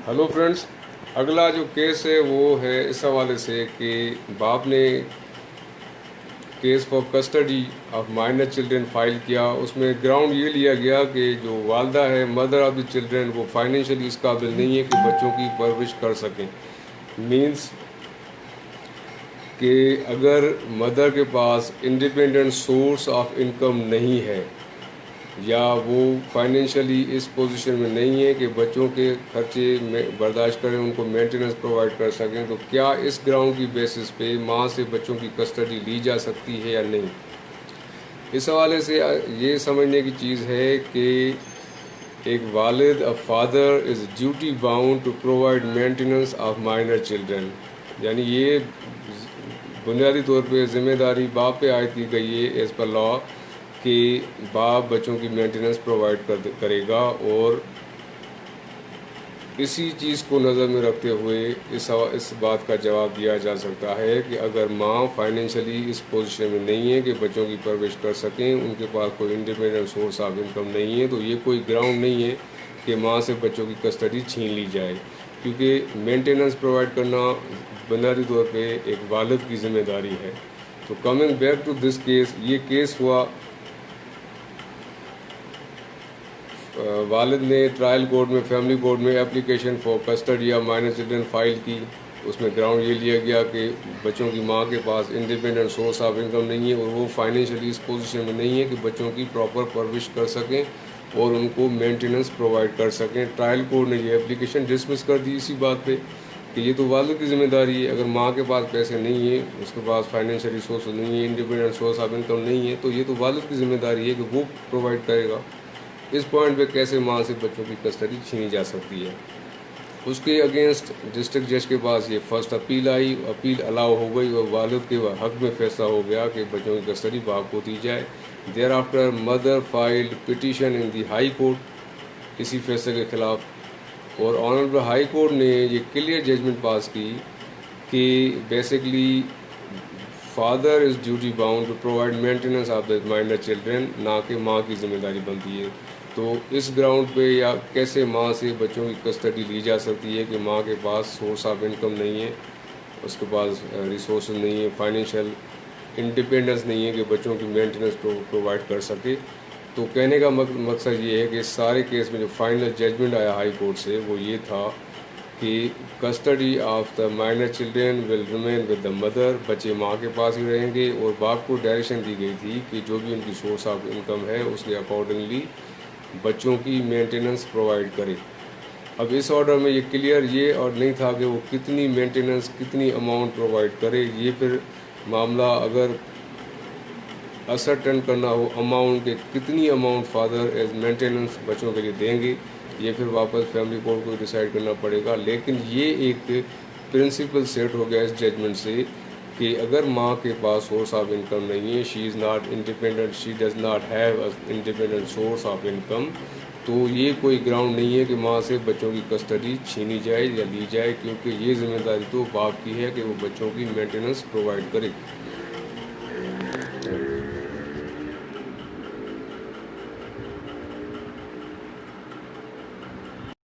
Hello friends, अगला जो case है वो है इस हवाले से कि बाप ने case for custody of minor children file किया। उसमें ग्राउंड ये लिया गया कि जो वालदा है, मदर ऑफ द चिल्ड्रन, वो फाइनेंशियली इस काबिल नहीं है कि बच्चों की परवरिश कर सकें। मींस कि अगर मदर के पास इंडिपेंडेंट सोर्स ऑफ इनकम नहीं है या वो फाइनेंशियली इस पोजीशन में नहीं है कि बच्चों के खर्चे में बर्दाश्त करें, उनको मेंटेनेंस प्रोवाइड कर सकें, तो क्या इस ग्राउंड की बेसिस पे माँ से बच्चों की कस्टडी ली जा सकती है या नहीं। इस हवाले से ये समझने की चीज़ है कि एक वालिद, a father is duty bound to provide maintenance of minor children, यानी ये बुनियादी तौर पे ज़िम्मेदारी बाप पे आयद की गई है एज़ पर लॉ कि बाप बच्चों की मेंटेनेंस प्रोवाइड करेगा। और इसी चीज़ को नज़र में रखते हुए इस बात का जवाब दिया जा सकता है कि अगर माँ फाइनेंशियली इस पोजीशन में नहीं है कि बच्चों की परवरिश कर सकें, उनके पास कोई इंडिपेंडेंट सोर्स ऑफ इनकम नहीं है, तो ये कोई ग्राउंड नहीं है कि माँ से बच्चों की कस्टडी छीन ली जाए, क्योंकि मेंटेनेंस प्रोवाइड करना बुनियादी तौर पे एक वालिद की ज़िम्मेदारी है। तो coming back to this case, ये केस हुआ वालिद ने ट्रायल कोर्ट में, फैमिली कोर्ट में एप्लीकेशन फॉर कस्टडी या माइनर चिल्ड्रन फाइल की। उसमें ग्राउंड ये लिया गया कि बच्चों की माँ के पास इंडिपेंडेंट सोर्स ऑफ इनकम नहीं है और वो फाइनेंशियली इस पोजीशन में नहीं है कि बच्चों की प्रॉपर परवरिश कर सकें और उनको मेंटेनेंस प्रोवाइड कर सकें। ट्रायल कोर्ट ने ये एप्लीकेशन डिसमिस कर दी इसी बात पे कि ये तो वालिद की ज़िम्मेदारी है। अगर माँ के पास पैसे नहीं है, उसके पास फाइनेंशियल रिसोर्स नहीं है, इंडिपेंडेंट सोर्स ऑफ इनकम नहीं है, तो ये तो वालिद की ज़िम्मेदारी है कि वो प्रोवाइड करेगा। इस पॉइंट पे कैसे माँ से बच्चों की कस्टडी छीनी जा सकती है। उसके अगेंस्ट डिस्ट्रिक्ट जज के पास ये फर्स्ट अपील आई, अपील अलाउ हो गई और वालिद के हक में फैसला हो गया कि बच्चों की कस्टडी बाप को दी जाए। Thereafter mother filed petition in the high court इसी फैसले के खिलाफ, और ऑनरेबल हाई कोर्ट ने ये क्लियर जजमेंट पास की कि basically father is duty bound to provide maintenance of the minor children, ना कि माँ की ज़िम्मेदारी बनती है। तो इस ग्राउंड पे या कैसे माँ से बच्चों की कस्टडी ली जा सकती है कि माँ के पास सोर्स ऑफ इनकम नहीं है, उसके पास रिसोर्स नहीं है, फाइनेंशियल इंडिपेंडेंस नहीं है कि बच्चों की मेंटेनेंस प्रोवाइड कर सके। तो कहने का मकसद ये है कि इस सारे केस में जो फाइनल जजमेंट आया हाई कोर्ट से वो ये था कि custody of the minor children will remain with the mother, बच्चे माँ के पास ही रहेंगे और बाप को डायरेक्शन दी गई थी कि जो भी उनकी सोर्स ऑफ इनकम है उसके अकॉर्डिंगली बच्चों की मेंटेनेंस प्रोवाइड करे। अब इस ऑर्डर में ये क्लियर ये और नहीं था कि वो कितनी मेंटेनेंस, कितनी अमाउंट प्रोवाइड करे। ये फिर मामला अगर असरटेन करना हो अमाउंट के कितनी अमाउंट फादर एज मेंटेनेंस बच्चों के लिए देंगे, ये फिर वापस फैमिली कोर्ट को डिसाइड करना पड़ेगा। लेकिन ये एक प्रिंसिपल सेट हो गया इस जजमेंट से कि अगर माँ के पास सोर्स ऑफ इनकम नहीं है, she is not independent, she does not have a independent source of income, तो ये कोई ग्राउंड नहीं है कि माँ से बच्चों की कस्टडी छीनी जाए या ली जाए, क्योंकि ये जिम्मेदारी तो बाप की है कि वो बच्चों की मेंटेनेंस प्रोवाइड करे।